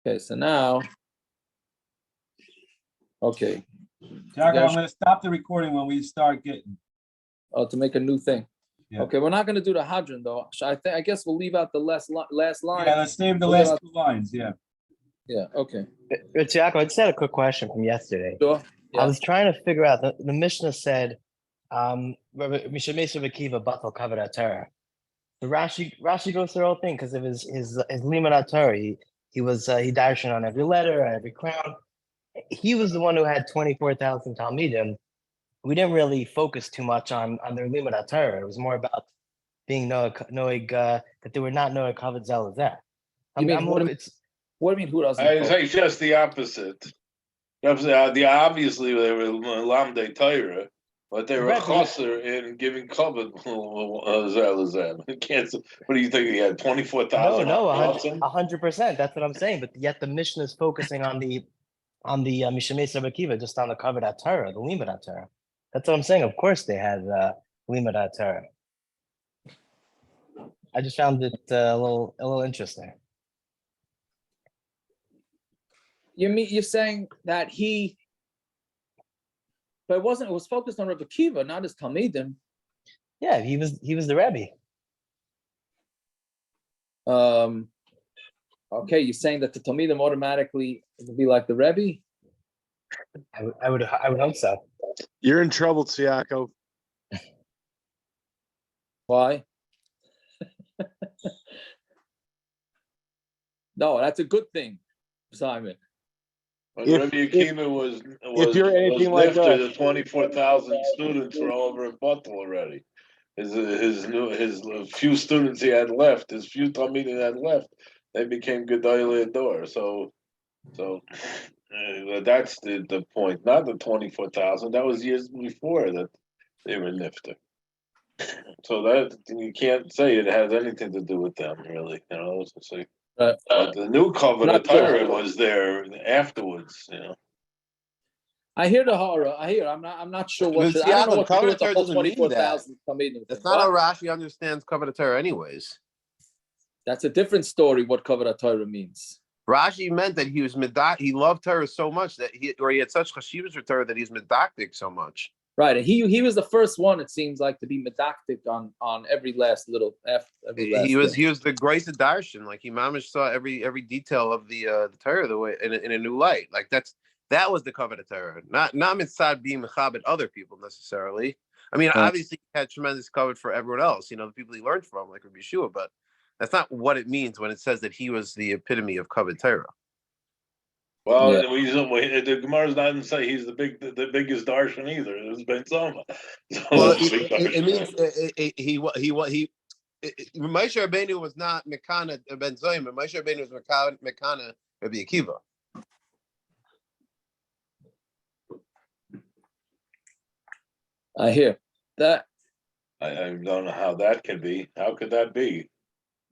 Okay, so now, okay. Jacob, I'm going to stop the recording when we start getting. Oh, to make a new thing. Yeah. Okay, we're not going to do the Hadron though. I guess we'll leave out the last line. Yeah, let's save the last two lines. Yeah. Yeah. Okay. Jacob, I just had a quick question from yesterday. Sure. Yeah. I was trying to figure out the Mishnah said, "Mishamesha v'kiva batal kavod Torah." The Rashi goes through the whole thing because of his limud Torah. He darshan on every letter, on every crown. He was the one who had 24,000 talmidim. We didn't really focus too much on their limud Torah. It was more about being knowing that they were not knowing kavod zelazeh. What do you mean? Who doesn't? I say just the opposite. Obviously, they were lamdei Torah, but they were chosser in giving kavod zelazeh. What do you think? He had 24,000. No, 100%. That's what I'm saying. But yet the Mishnah is focusing on the Mishamesa Bakiva, just on the kavod Torah, the limud Torah. That's what I'm saying. Of course, they had limud Torah. I just found it a little interesting. You're saying that but it was focused on Rebbe Kiva, not his talmidim. Yeah, he was the Rebbe. Okay, you're saying that the talmidim automatically would be like the Rebbe? I would hope so. You're in trouble, Tsiako. Why? No, that's a good thing, Simon. Rabbi Akiva was if you're anything like lifted, us, the 24,000 students were over in Butler already. His few students he had left, his few talmidim had left, they became Gedolei Ador. So that's the point, not the 24,000. That was years before that they were nifter. So that you can't say it has anything to do with them, really. It's like, but the new covenant Torah was there afterwards. I hear the horror. I'm not sure what. I don't know what to do with the whole 24,000 talmidim. That's not how Rashi understands covenant Torah, anyways. That's a different story. What covenant Torah means. Rashi meant that he was he loved Torah so much that he had such chashivas for Torah that he's medactic so much. Right, and he was the first one. It seems like to be medactic on every last little he was the grace of darshan. Like he mamish saw every detail of the Torah the way in a new light. Like that was the covenant Torah, not mitzad being mechabed other people necessarily. I mean, obviously he had tremendous covenant for everyone else. The people he learned from, like Rabbi Yeshua, but that's not what it means when it says that he was the epitome of covenant Torah. Well, the Gemara's not even say he's the biggest darshan either. It was Ben Zoma. Well, it means he Moshe Rabbeinu was not Mekana Ben Zoma. Moshe Rabbeinu was Mekana Rabbi Akiva. I hear that. I don't know how that could be. How could that be?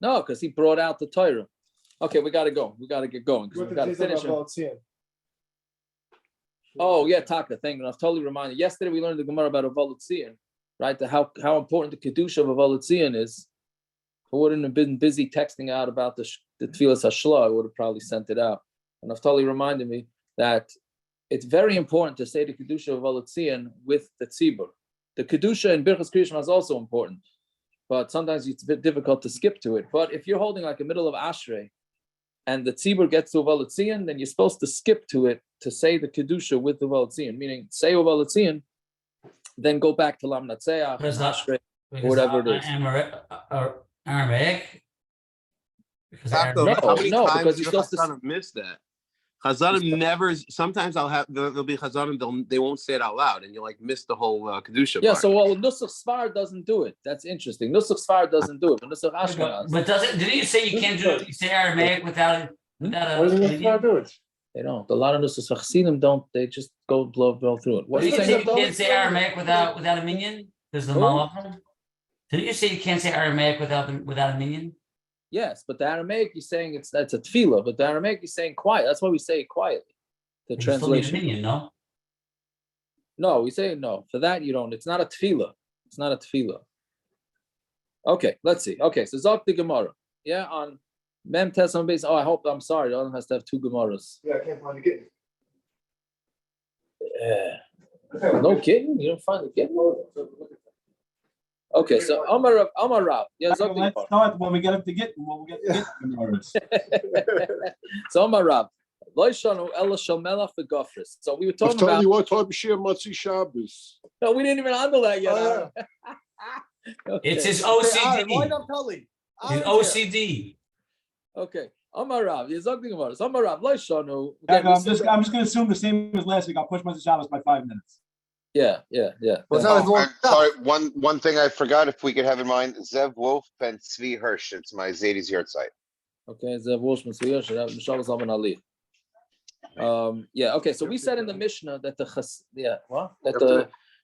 No, because he brought out the Torah. Okay, we got to go. We got to get going because we got to finish it. Oh, yeah, Taka, thank you. I was totally reminded. Yesterday we learned the Gemara about Avolat Tzion, right? How important the Kedusha of Avolat Tzion is. I wouldn't have been busy texting out about the Tfilas Hashla. I would have probably sent it out. And I've totally reminded me that it's very important to say the Kedusha of Avolat Tzion with the Tzibur. The Kedusha in Birchas Kriyashma is also important, but sometimes it's a bit difficult to skip to it. But if you're holding like a middle of Ashrei, and the tzibur gets to Avolat Tzion, then you're supposed to skip to it to say the kedusha with the Avolat Tzion, meaning say Avolat Tzion, then go back to Lam Natseach, Ashrei, whatever it is. Aramaic? Because you're supposed to miss that. Chazanim never. Sometimes there'll be Chazanim. They won't say it out loud, and you miss the whole kedusha. Yeah. So Nusach Sfar doesn't do it. That's interesting. Nusach Sfar doesn't do it, but Nusach Ashkenaz. But didn't you say you can't do it? You say Aramaic without a. Why doesn't Nusach Sfar do it? They don't. A lot of Nusach Chassidim don't. They just blow through it. What did you say? You can't say Aramaic without a minion. There's the malachim. Didn't you say you can't say Aramaic without a minion? Yes, but the Aramaic you're saying that's a tefillah, but the Aramaic you're saying quiet. That's why we say it quietly. The translation. Minion, no? No, we say no. For that you don't. It's not a tefillah. It's not a tefillah. Okay, let's see. Okay, so Zok the Gemara. Yeah, on Mem Tes on base. Oh, I'm sorry. The other one has to have two Gemaras. Yeah, I can't find the kitten. No kidding? You don't find the kitten? Okay, so Amar Rav. Yeah, So let's start when we get up to get when we get to get Gemaras. So Amar Rav. So we were talking about. what type of share Matzi Shabbos. No, we didn't even handle that yet. Oh, Okay. It's his Why OCD. not Tully? His OCD. Okay. Amar Rav. You're talking about it. Amar Rav. Loishanu. I'm just going to assume the same as last week. I'll push Moses Shabbos by 5 minutes. Yeah. Well, that was long I'm sorry, one thing I forgot, if we could have in mind, Zev Wolf and Tzvi Hirsch. It's my Zadie's yard site. Okay, Zev Wolfman. Shabbos Amen Ali. Yeah. Okay. So we said in the Mishnah that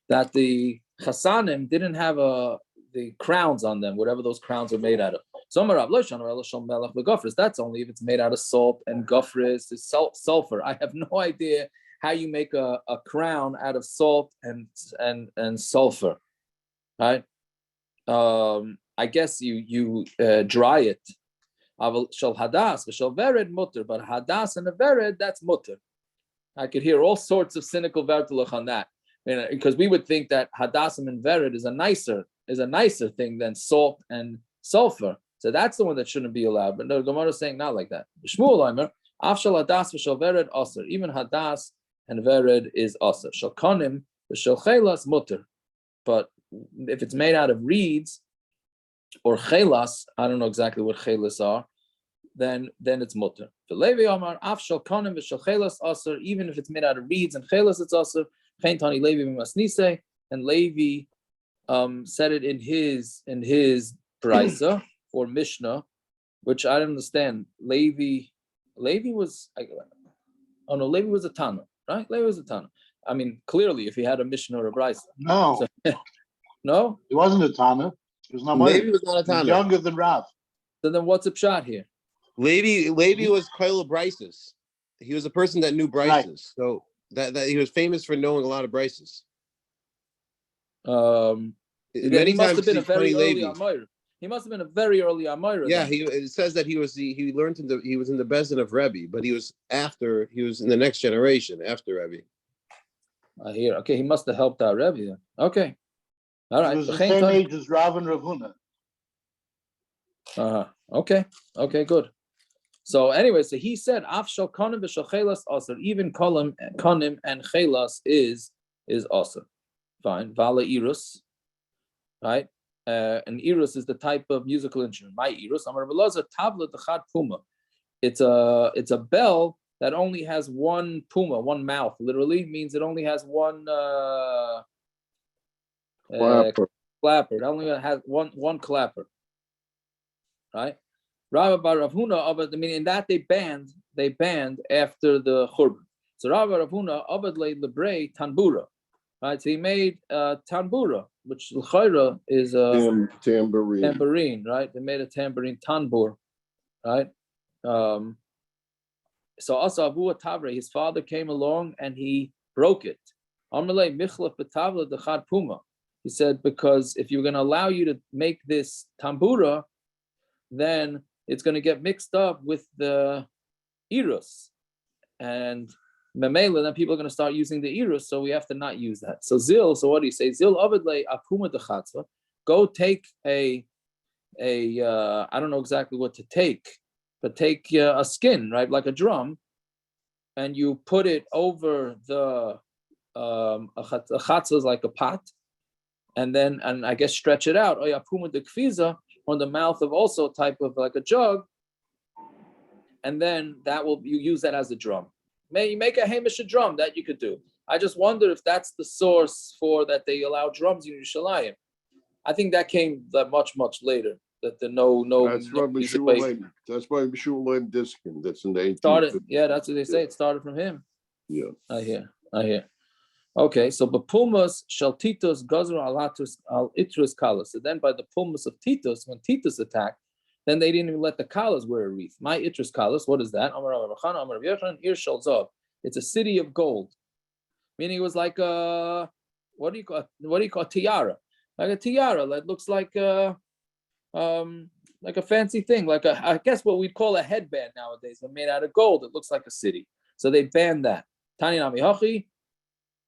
that the Chasanim didn't have the crowns on them, whatever those crowns are made out of. So that's only if it's made out of salt and gofris, is sulfur. I have no idea how you make a crown out of salt and sulfur, right? I guess you dry it. Shall hadas, shall vered mutter, but hadas and a vered, that's mutter. I could hear all sorts of cynical vertelach on that, because we would think that hadasim and vered is a nicer thing than salt and sulfur. So that's the one that shouldn't be allowed. But no, Gemara is saying not like that. Shmuel Omer, afshal hadas v'shal vered aser. Even hadas and vered is aser. Shal konim v'shal chelas mutter. But if it's made out of reeds or chelas, I don't know exactly what chelas are, then it's mutter. For Levi Omar, afshal konim v'shal chelas aser. Even if it's made out of reeds and chelas, it's aser. Chen tani Levi b'masnise, and Levi said it in his brisa or Mishnah, which I don't understand. Levi was Levi was a Tana, right? Levi was a Tana. I mean, clearly, if he had a Mishnah or a brisa. No, No, he wasn't a Tana. He was not Levi was not a He was Tana. younger than Rav. so then what's a shot here? Levi was Kaila Brises. He was a person that knew Brises. Right. So that he was famous for knowing a lot of Brises. Then Many he must times have been a see very Tony early Levi. Amir. He must have been a very early Amir. Yeah, it says that he was he was in the Bezdin of Rebbe, but he was in the next generation after Rebbe. I hear. Okay, he must have helped out Rebbe then. Okay. All right. He was the same age as Rav and Rav Huna. Okay, good. So anyway, so he said, "Afshal konim v'shal chelas aser." Even konim and chelas is aser. Fine. Vala irus, right? And irus is the type of musical instrument. My irus. Amar Belazar tabla dechad puma. It's a bell that only has one puma, one mouth. Literally means it only has one clapper. It only has one clapper. Right? Rabbi Bar Rav Huna, I mean, in that they banned after the Churban. So Rabbi Rav Huna Abad Le Lebrei Tanbura. Right? So he made Tanbura, which l'chayra is a tambourine, right? They made a tambourine tanbur, right? So also Abu Tabre, his father came along and he broke it. Amalei Michlaf Betavla Dechad Puma. He said, because if you're going to allow you to make this tambura, then it's going to get mixed up with the irus, and memela, then people are going to start using the irus, so we have to not use that. So what do you say? Zil avidle apuma dechatzva. Go take a I don't know exactly what to take, but take a skin, right, like a drum, and you put it over the a chatzva is like a pot, and I guess stretch it out. Apuma de kfiza, on the mouth of also a type of like a jug, and then you use that as a drum. You make a hamish drum, that you could do. I just wonder if that's the source for that they allow drums in Yerushalayim. I think that came that much later. That the no. That's why Meshulam Diskin. That's in the 18th. Started. Yeah, that's what they say. It started from him. Yeah. I hear. Okay, so the pumas shall Titus gazra alatus al itrus kalas. So then by the pumas of Titus, when Titus attacked, then they didn't even let the kalas wear a wreath. My itrus kalas, what is that? It's a city of gold. Meaning it was like a what do you call a tiara? Like a tiara that looks like like a fancy thing, like I guess what we'd call a headband nowadays, but made out of gold. It looks like a city. So they banned that. Tani Nami Hachi,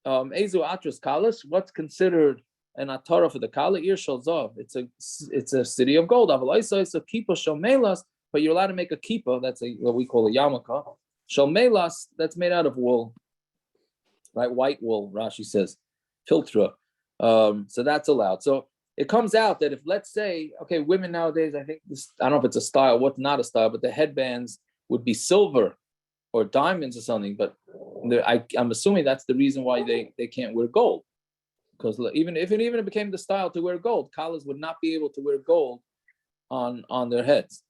Ezu Atras Kalas, what's considered an atara for the Kala? Ir Shalzav. It's a city of gold. Avalaisa is a kippah shomelas, but you're allowed to make a kippah, that's what we call a yarmulke. Shomelas, that's made out of wool, right? White wool, Rashi says, filtra. So that's allowed. So it comes out that if, let's say, okay, women nowadays, I think this, I don't know if it's a style, what's not a style, but the headbands would be silver or diamonds or something. But I'm assuming that's the reason why they can't wear gold. Because even if it became the style to wear gold, collars would not be able to wear gold on their heads.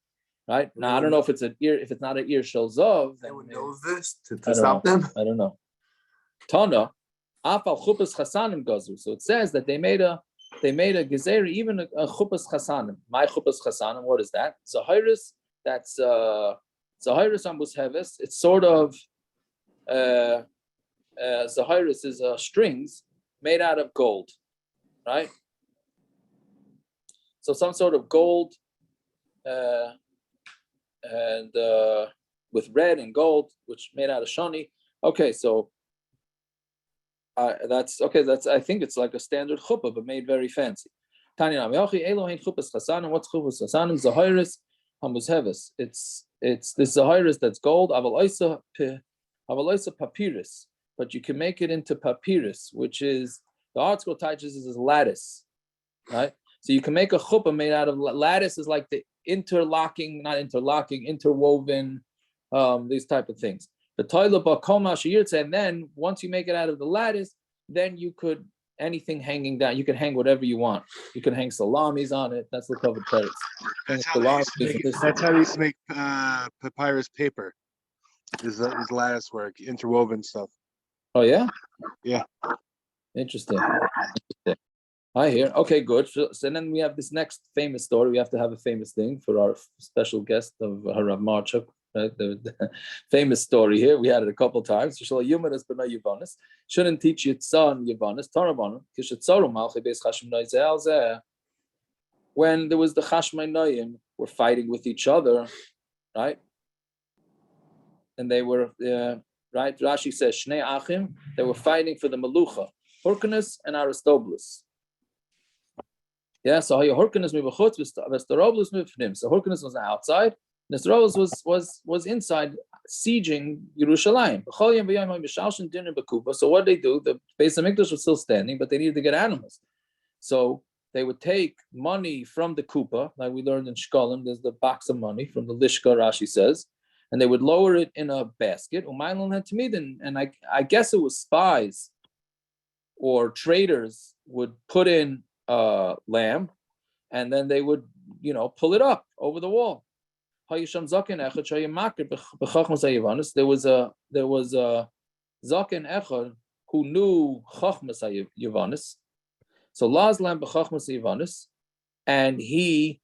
Right? Now I don't know if it's not an ear shalzov. They would know this to stop them. I don't know. Tana, afal chupas chasanim gazu. So it says that they made a gezer, even a chupas chasanim. My chupas chasanim, what is that? Zahiris, that's Zahiris ambus heves. It's sort of Zahiris is strings made out of gold, right? So some sort of gold and with red and gold, which made out of shani. Okay, so that's okay. I think it's like a standard chuppah, but made very fancy. Tanya Namiyachi Elohein chuppahs chasanim. What's chuppahs chasanim? Zahiris hambus heves. It's this Zahiris that's gold. Avalaisa papyrus. But you can make it into papyrus, which is, the art school teaches is lattice, right? So you can make a chuppah made out of lattice, is like the interwoven, these type of things. The toilet bakoma sheyirtze, and then once you make it out of the lattice, then you could, anything hanging down, you can hang whatever you want. You can hang salamis on it. That's the covered credits. That's how they used to make papyrus paper. Is lattice work, interwoven stuff. Oh yeah? Yeah. Interesting. I hear. Okay, good. So then we have this next famous story. We have to have a famous thing for our special guest of Harav Marchuk. Right? The famous story here. We had it a couple of times. Shouldn't teach your son Yavanis. When there was the Chashmai Noyim were fighting with each other, right? And they were right. Rashi says Shnei Achim. They were fighting for the Melucha, Hyrcanus and Aristobulus. Yeah. So Hyrcanus mibachutz, Aristobulus mibfnim. So Hyrcanus was outside, and Aristobulus was inside, sieging Yerushalayim. So what did they do? The Beis Hamikdash was still standing, but they needed to get animals. So they would take money from the kupa, like we learned in Shkolim. There's the box of money from the Lishka. Rashi says. And they would lower it in a basket. And I guess it was spies or traders would put in lamb, and then they would, pull it up over the wall. There was a zaken echad who knew chachmas Yavanis. So Lazlam b'chachmas Yavanis, and he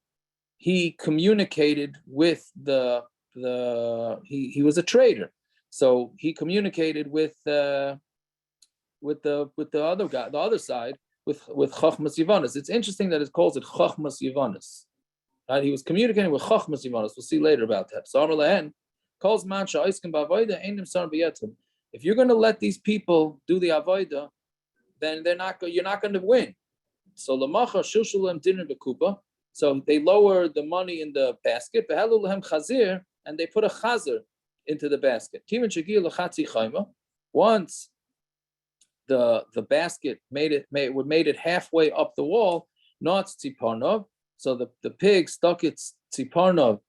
communicated with he was a trader, so he communicated with the other guy, the other side, with Chachmas Yavanis. It's interesting that it calls it Chachmas Yavanis. Right? He was communicating with Chachmas Yavanis. We'll see later about that. So Amar Lehen calls Mancha Oiskim B'Avoda Einim Sar B'Yetim. If you're going to let these people do the avoda, then you're not going to win. So Lamacha Shushulam Dinner B'Kupa. So they lower the money in the basket. Behelu Lehem Chazir. And they put a chazer into the basket. Once the basket made it halfway up the wall, not tziparnov. So the pig stuck its tziparnov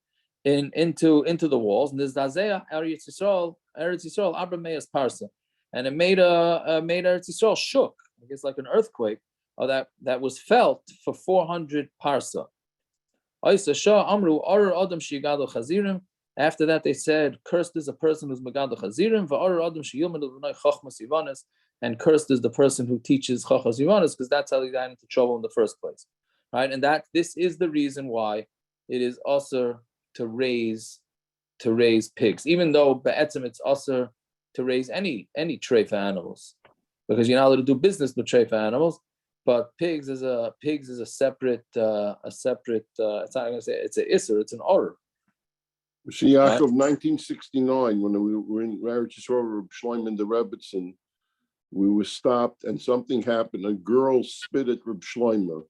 into the walls. And there's Dazeah Eretz Yisrael Abrameas Parsa, and it made Eretz Yisrael shook. I guess like an earthquake, or that was felt for 400 parsa. After that, they said, cursed is a person who's Megad Chazirim, and cursed is the person who teaches Chachas Yivanis, because that's how they got into trouble in the first place. Right? And this is the reason why it is usher to raise pigs, even though Be'etzim it's usher to raise any treifa animals, because you're not allowed to do business with treifa animals. but pigs is a separate it's not gonna say it's an isser, it's an order. Yaakov, 1969, when we were in Eretz Yisrael, Shloim and the Rebbitzin, we were stopped and something happened. A girl spit at Reb Shlomo.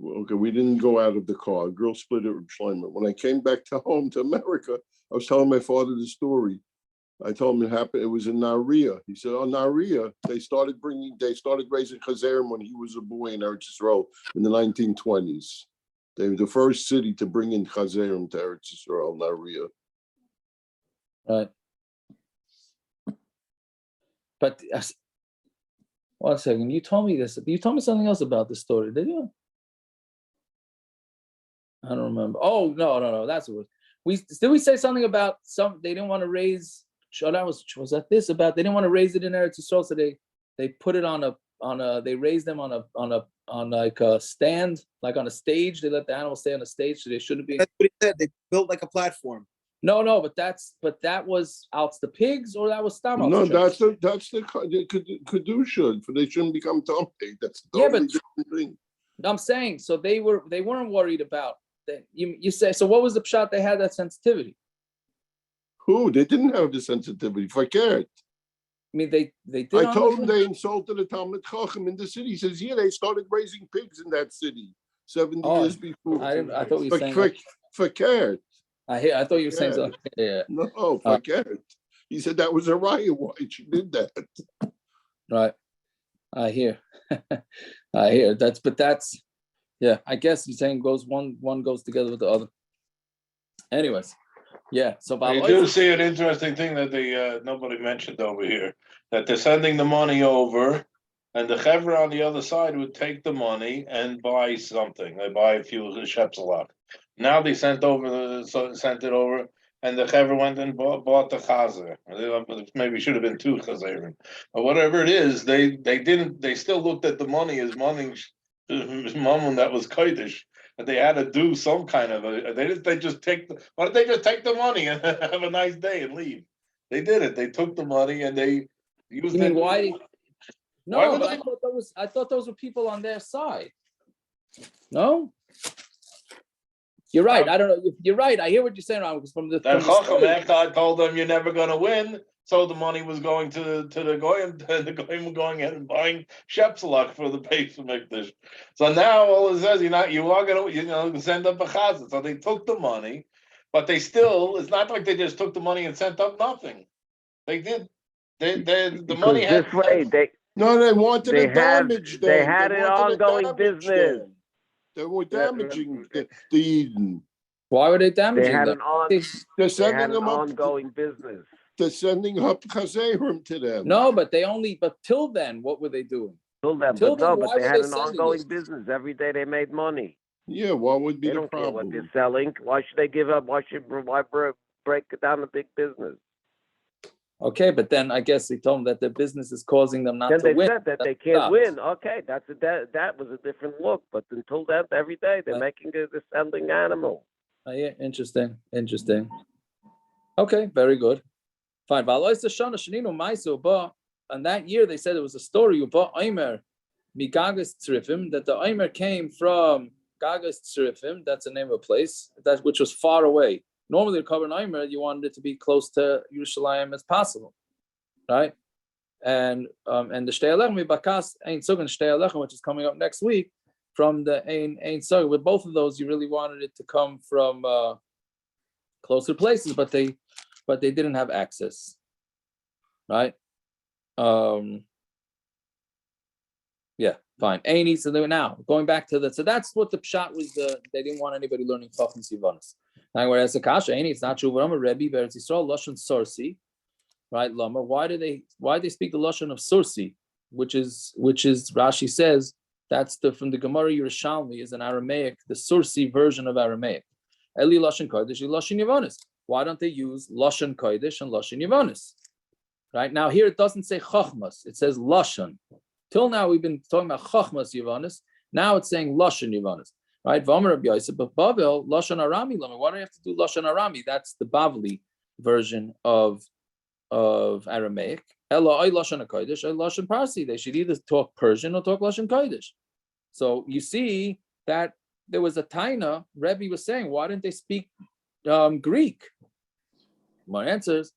Okay, we didn't go out of the car. A girl split at Reb Shlomo. When I came back to home to America, I was telling my father the story. I told him it happened. It was in Nariya. He said, "Oh, Nariya, they started raising chazerim when he was a boy in Eretz Yisrael in the 1920s. They were the first city to bring in chazerim to Eretz Yisrael, Nariya." Right. But 1 second, you told me this. You told me something else about this story, did you? I don't remember. Oh, no. That's what did we say something about they didn't want to raise. Oh, was that this about they didn't want to raise it in Eretz Yisrael, so they put it on a they raised them on like a stand, like on a stage. They let the animals stay on a stage, so they shouldn't be. That's what he said. They built like a platform. No, but that was out the pigs, or that was stam. No, that's the kedusha. They shouldn't become tomei. That's the totally different thing. I'm saying so they weren't worried about that. You say so. What was the pshat? They had that sensitivity. Who? They didn't have the sensitivity. Forget. I mean, they did. I told him they insulted a Talmud Chacham in the city. He says, "Yeah, they started raising pigs in that city 70 years before." I thought you were saying. Forget. I thought you were saying something. Yeah. No, forget. He said that was a riot. Why she did that? Right. I hear. That's yeah. I guess you're saying one goes together with the other. Anyways, yeah. So you do see an interesting thing that they nobody mentioned over here, that they're sending the money over, and the chevra on the other side would take the money and buy something. They buy a few shepselach. Now they sent it over, and the chevra went and bought the chazer. Maybe should have been 2 chazerim, but whatever it is, they didn't. They still looked at the money as money that was kodesh. But they had to do some kind of they just take why don't they just take the money and have a nice day and leave? They did it. They took the money and they used it. Why? No, but I thought those were people on their side. No. You're right. I don't know. You're right. I hear what you're saying, Ram, because from the Chacham Echad told them you're never going to win, so the money was going to the goyim, and the goyim were going ahead and buying shepselach for the base of Mikdash. So now all it says you are going to send up a chazan. So they took the money, but they still. It's not like they just took the money and sent up nothing. They did. The money had this way they. No, they wanted to damage them. They had an ongoing business. They were damaging the Eden. Why were they damaging? They had them? They're sending them up. Ongoing business. They're sending up chazerim to them. No, but till then, what were they doing? But they had an ongoing business. Every day they made money. Yeah, what would be they the don't problem? Care what they're selling. Why should they give up? Why break down the big business? Okay, but then I guess they told them that their business is causing them not to win. Then they said that they can't win. Okay, that was a different look. But until then, every day they're they're selling animal. Yeah, interesting. Okay, very good. Fine. And that year they said it was a story about Omer Migagas Tzrifim, that the Omer came from Gagas Tzrifim. That's the name of a place which was far away. Normally, to cover an Omer, you wanted it to be close to Yerushalayim as possible, right? And the Shtei Alechem Bakas Ein Sugan Shtei Alechem, which is coming up next week, from the Ein Sugan. With both of those, you really wanted it to come from closer places, but they didn't have access, right? Yeah, fine. Ein so now going back to so that's what the pshat was. They didn't want anybody learning Chacham Sivanas. Now, whereas the kasha, it's not true. But I'm a Rebbe, Beretz Yisrael, Lashon Sorsi, right? Lama. Why do they speak the Lashon of Sorsi, which is Rashi says that's from the Gemara Yerushalmi is an Aramaic, the Sorsi version of Aramaic. Eli Lashon Kodesh, Lashon Yavonis. Why don't they use Lashon Kodesh and Lashon Yavonis? Right now, here it doesn't say Chachmas; it says Lashon. Till now, we've been talking about Chachmas Yavonis. Now it's saying Lashon Yavonis. Right, V'amar Rabbi Yosef, but Bavel Lashon Arami. Why do you have to do Lashon Arami? That's the Bavli version of Aramaic. Ella oy lashon kodesh, oy lashon Parsi. They should either talk Persian or talk lashon kodesh. So you see that there was a taina. Rebbe was saying, why didn't they speak Greek? My answers: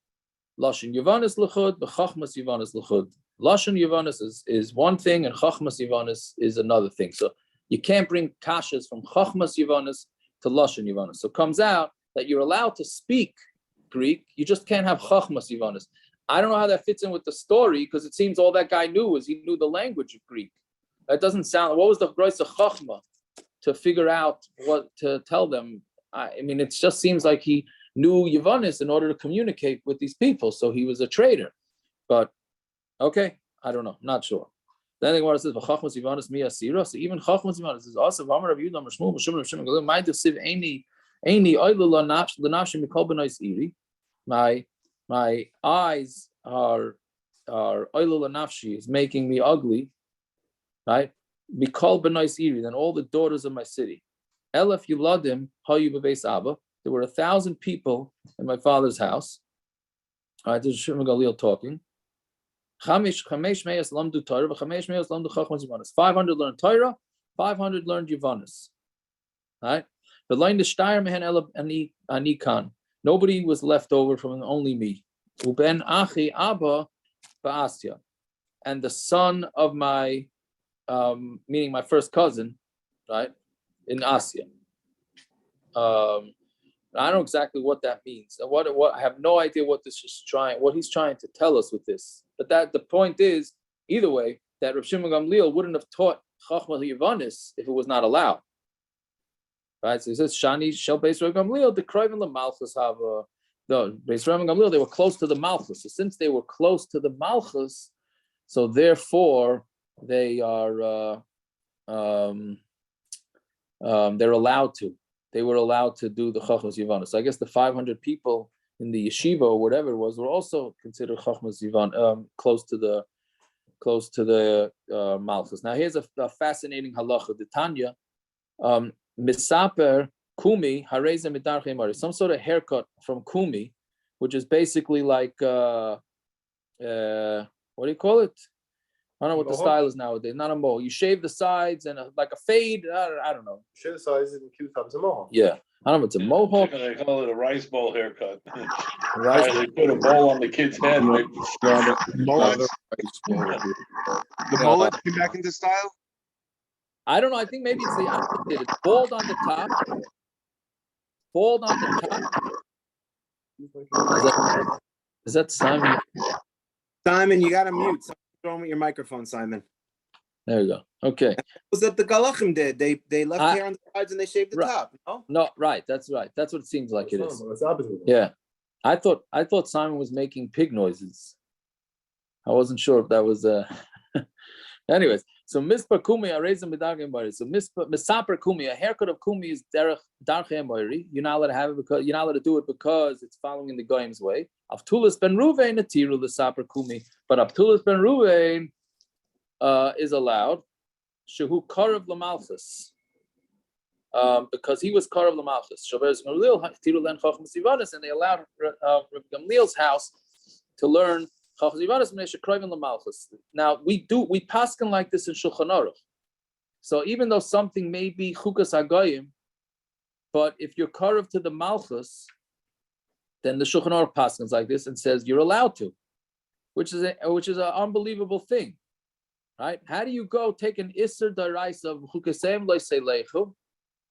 lashon Yavanis l'chud, b'chachmas Yavanis l'chud. Lashon Yavanis is one thing, and chachmas Yavanis is another thing. So you can't bring kashas from chachmas Yavanis to lashon Yavanis. So it comes out that you're allowed to speak Greek, you just can't have chachmas Yavanis. I don't know how that fits in with the story, because it seems all that guy knew was he knew the language of Greek. That doesn't sound. What was the Grois of Chachma to figure out what to tell them? I mean, it just seems like he knew Yavanis in order to communicate with these people. So he was a traitor. But okay, I don't know, not sure. Then the Gemara says, "Chachmas Yavanis mi asira." So even Chachmas Yavanis is also V'amar Rav Yudah Mishmul Mishmul Mishmul Galim. My desiv any oilu lanafsh mikol benois iri. My eyes are oilu lanafshi is making me ugly. Right? Mikol benois iri, then all the daughters of my city. Elef yuladim hayu b'beis Abba. There were 1,000 people in my father's house. All right, this is Shimon Galil talking. 500 learned Torah, 500 learned Yavanis. Right? But learned the Shtayer mehen ela anikan. Nobody was left over from only me. Uben achi Abba ba'asya, and the son of my, meaning my first cousin, right, in Asya. I don't know exactly what that means. What I have no idea what he's trying to tell us with this. But that the point is, either way, that Rav Shimon Gamliel wouldn't have taught Chachma Yavanis if it was not allowed. Right? So he says, Shani Shel Beis Rav Gamliel, the Kroivin the Malchus have the Beis Rav Gamliel, they were close to the Malchus. So since they were close to the Malchus, so therefore they are they're allowed to. They were allowed to do the Chachmas Yavanis. So I guess the 500 people in the yeshiva or whatever it was were also considered Chachmas Yavan, close to the Malchus. Now here's a fascinating halacha. The Tanya, misaper kumi hareza midarche mari, some sort of haircut from kumi, which is basically like what do you call it? I don't know what the style is nowadays. Not a mohawk. You shave the sides and like a fade. I don't know. Shave the sides and cute comes a mohawk. Yeah, I don't know if it's a mohawk. They call it a rice bowl haircut. Rice They put a bowl on the kid's head. Mullet? The mullet came back into style? I don't know. I think maybe it's the opposite. It's bald on the top. Bald on the top. Is that Simon? Simon, you got to mute. Something's wrong with your microphone, Simon. There you go. Okay. Was that the Galachim did? They left hair on the sides and they shaved the top. No? No, right. That's right. That's what it seems like it is. Yeah. I thought Simon was making pig noises. I wasn't sure if that was anyways. So Mispar Kumi Arezim B'Dargem Bari. So Misaper Kumi, a haircut of Kumi is Darchem Bari. You're not allowed to have it because you're not allowed to do it because it's following in the Goyim's way. Avtulis ben Ruvain Atiru L'Saper Kumi, but Avtulis ben Ruvain is allowed. Shehu Karav L'Malchus, because he was Karav L'Malchus. Shabbos Gamliel Tiru Len Chachmas Yavanis, and they allowed Rav Gamliel's house to learn Chachmas Yavanis Meisha Kroivin L'Malchus. Now we paskin like this in Shulchan Aruch. So even though something may be Chukas Hagoyim, but if you're Karav to the Malchus, then the Shulchan Aruch paskins like this and says you're allowed to, which is an unbelievable thing, right? How do you go take an Isser Darais of Chukasem Loiseilechu,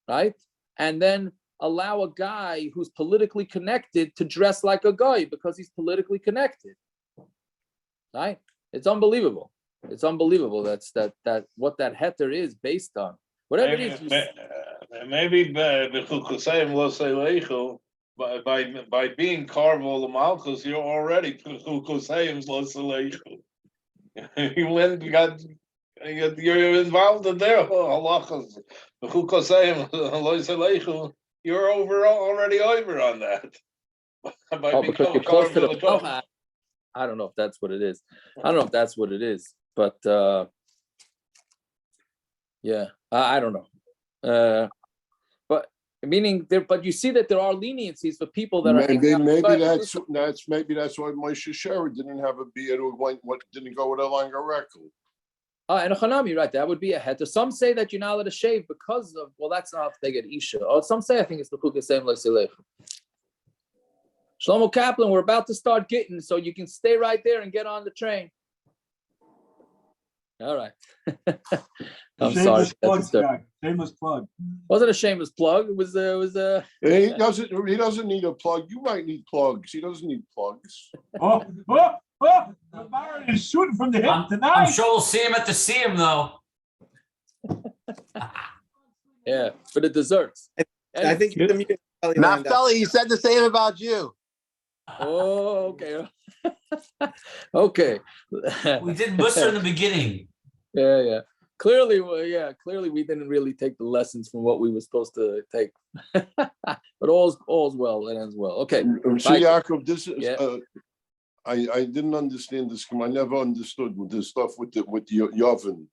right, and then allow a guy who's politically connected to dress like a guy because he's politically connected, right? It's unbelievable. It's unbelievable. That's what that heter is based on. Whatever it is. Maybe B'Chukasem Loiseilechu. By being Karvel the Malchus, you're already Chukosayim Loiseilechu. You're involved in their halachas. Chukosayim Loiseilechu. You're already over on that. Because you're close to the Malchus. I don't know if that's what it is. But yeah, I don't know. But Meaning there, but you see that there are leniencies for people that are Maybe, hanging out. maybe But- that's why Moshe Shera didn't have a beard or didn't go with a longer record. And a Hanami, right? That would be a heter. Some say that you're not allowed to shave because of, well, that's not if they get Isha. Or some say, I think it's the Chukasem Lesilech. Shlomo Kaplan, we're about to start getting, so you can stay right there and get on the train. All right. I'm sorry. Shameless plug, Scott. Shameless plug. Wasn't a shameless plug. It was He doesn't need a plug. You might need plugs. He doesn't need plugs. Oh, Byron is shooting from the hip I'm tonight. sure we'll see him at the Seam though. yeah, for the desserts. I think you're the mute. Naftali, he said the same about you. Oh, okay. Okay. We did Musser in the beginning. Yeah. Clearly, clearly we didn't really take the lessons from what we were supposed to take. But all's well, it ends well. Okay. See, Yaakov, this is Yeah. I didn't understand this. I never understood with this stuff with Yavin.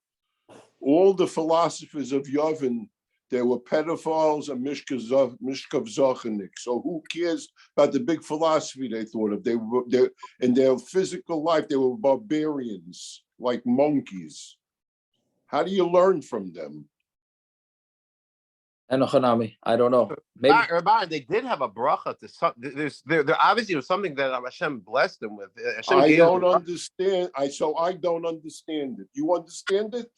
All the philosophers of Yavin, they were pedophiles and Mishkav Zachanik. So who cares about the big philosophy they thought of? They in their physical life, they were barbarians, like monkeys. How do you learn from them? And Hanami, I don't know. Maybe Rabbi, they did have a bracha to some. There obviously was something that Hashem blessed them with. Hashem I gave don't them- understand. I don't understand it. You understand it?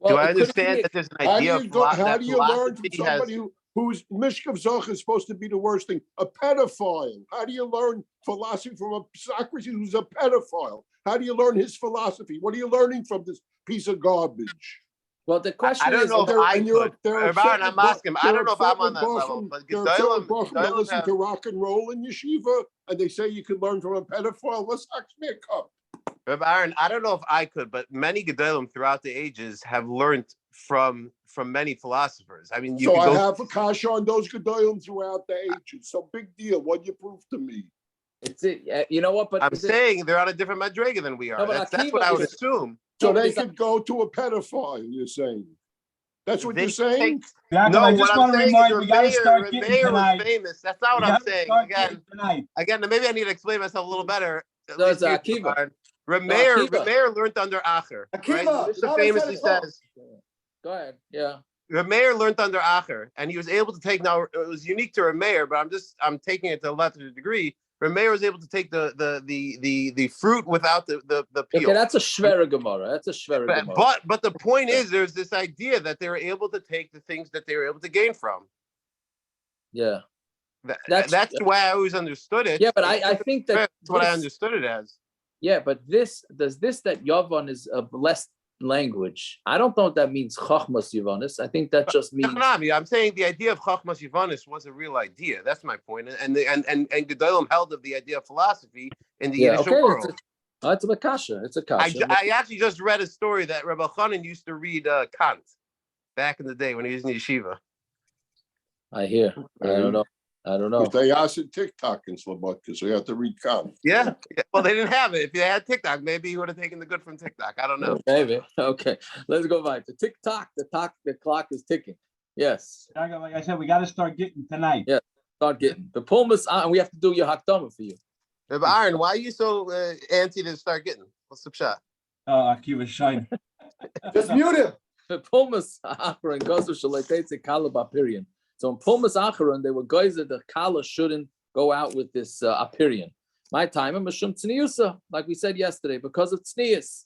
Do I it could understand be- that there's an How do idea you of go? How that do you learn from philosophy has? somebody who's Mishkav Zoch is supposed to be the worst thing? A pedophile. How do you learn philosophy from a Socrates who's a pedophile? How do you learn his philosophy? What are you learning from this piece of garbage? Well, the question I don't is, know if I could. They're Rabbi, upset I'm with asking him. I don't know if I'm on that Bochum- level, but they're upset with Gedolim Bochum. They listen have- to rock and roll in yeshiva, and they say you can learn from a pedophile. Let's ask me a cup. Rabbi Aaron, I don't know if I could, but many Gedolim throughout the ages have learned from many philosophers. I mean, you So could I go. have a kasha on those gedolim throughout the ages. So big deal. What you prove to me? it's it. You know what? But I'm saying they're on a different madrega than we are. No, but That's what Akiva I would is- assume. So No, but they it's not- could go to a pedophile. You're saying that's what They you're saying? Yaakov, No, I what just I'm want to saying remind is we got to start Rameir getting was tonight. famous. That's not what We I'm gotta saying. start Again, getting tonight. maybe I need to explain myself a little better. At No, least it's here, Akiva. Rabbi. No, Rameir Akiva. learned under Acher. Right? Akiva, Mishnah now famously let's let it says Go ahead. Yeah. Rameir learned under Acher, and he was able to take. Now it was unique to Rameir, but I'm taking it to a lesser degree. Rameir was able to take the fruit without the peel. Okay, that's a Shvera Gemara. That's a Shvera Gemara. But the point is, there's this idea that they were able to take the things that they were able to gain from. Yeah. That's the way I always understood it. Yeah, but I think that That's what I this- understood it as. Yeah, but this that Yavan is a blessed language. I don't know what that means. Chachmas Yavanis. I think that just means. I'm saying the idea of Chachmas Yivanis was a real idea. That's my point. And Gedolim held of the idea of philosophy in the Yeah. Yiddish Okay. world. It's a kasha. It's a kasha. I actually just read a story that Rebbe Chanan used to read Kant back in the day when he was in yeshiva. I hear. I don't know. If they asked it TikTok in Slobodka, so you have to read Kant. Yeah. Well, they didn't have it. If they had TikTok, maybe he would have taken the good from TikTok. I don't know. Maybe. Okay. Let's go back. The tick-tock, the clock is ticking. Yes. Yaakov, like I said, we got to start getting tonight. Yeah. Start getting. The Pumas, and we have to do your Hakdama for you. Rebbe Aaron, why are you so anti to start getting? What's the shot? Akiva shine. Just mute him. The Pumas Acharon goes to Shalatetze Kalab Apirian. So in Pumas Acharon, they were guys that the Kala shouldn't go out with this Apirian. My time in Mashum Tzniusa, like we said yesterday, because of Tznius,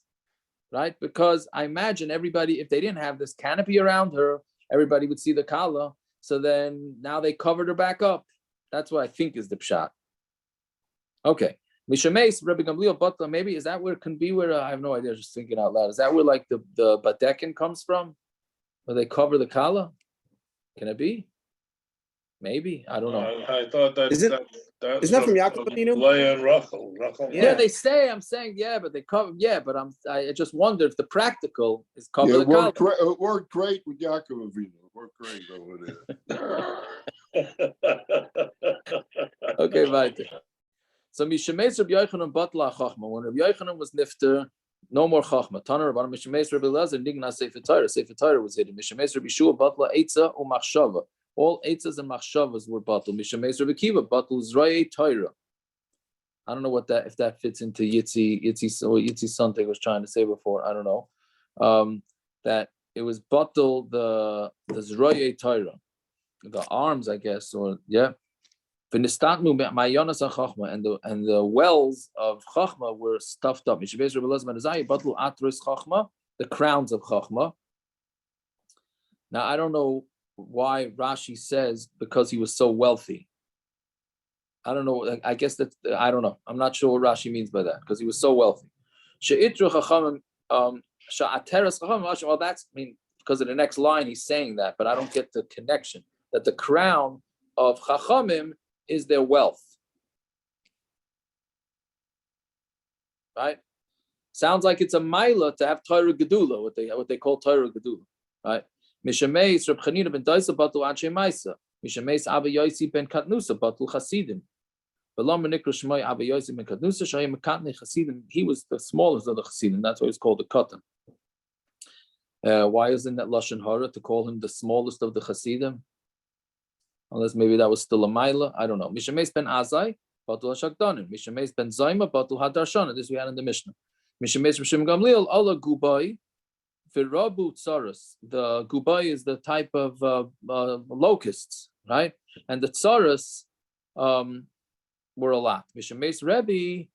right? Because I imagine everybody, if they didn't have this canopy around her, everybody would see the Kala. So then now they covered her back up. That's what I think is the pshat. Okay. Mishameis, Rebbe Gamliel Butler, maybe is that where it can be where I have no idea, just thinking out loud. Is that where like the Badekin comes from? Where they cover the Kala? Can it be? Maybe. I don't know. I thought that's Isn't that from Yaakov Avinu? Leah and Rachel. Yeah, they say, I'm saying, yeah, but they cover, yeah, but I just wonder if the practical is cover Yeah, the Kala. it worked great with Yaakov Avinu. It worked great over there. Okay, weiter. So Mishameis Rabbi Yochanan Batla Chachma. When Rabbi Yochanan was nifter, no more Chachma. Taner Rabbi Mishameis Rabbi Lazar Nigna Sefer Torah. Sefer Torah was hidden. Mishameis Rabbi Shua Batla Eitza Umachshava. all eitzas and machshavas were batul. Mishameis Rabbi Kiva batul zrayei Torah. I don't know what that, if that fits into Yitzi something was trying to say before. I don't know. That it was batul the zrayei Torah, the arms, I guess, or yeah. And the wells of Chachma were stuffed up. The crowns of Chachma. Now I don't know why Rashi says because he was so wealthy. I don't know. I guess that I don't know. I'm not sure what Rashi means by that because he was so wealthy. Well, that's because of the next line he's saying that, but I don't get the connection that the crown of Chachamim is their wealth, right? Sounds like it's a maila to have Torah Gedula, what they call Torah Gedula, right? Mishameis Reb Chanina ben Daisa batul anshe Maisa. Mishameis Abba Yosi ben Katnusa batul Chasidim. Belam Nikra Shmai Abba Yosi ben Katnusa Shayim Katne Chasidim. He was the smallest of the Chasidim. That's why he's called the Katan. Why isn't that lashon hara to call him the smallest of the Chasidim? Unless maybe that was still a maila. I don't know. Mishameis ben Azai batul Hashakdanim. Mishameis ben Zaima batul Hadarshana. This we had in the Mishnah. Mishameis Rishim Gamliel Allah Gubai. Virabu tsaras. The gubai is the type of locusts, right? And the tsaras were a lot. Mishameis Rebbe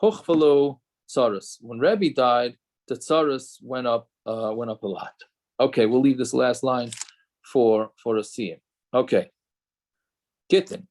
huchfalu tsaras. When Rebbe died, the tsaras went up a lot. Okay, we'll leave this last line for a siyum. Okay, Gittin.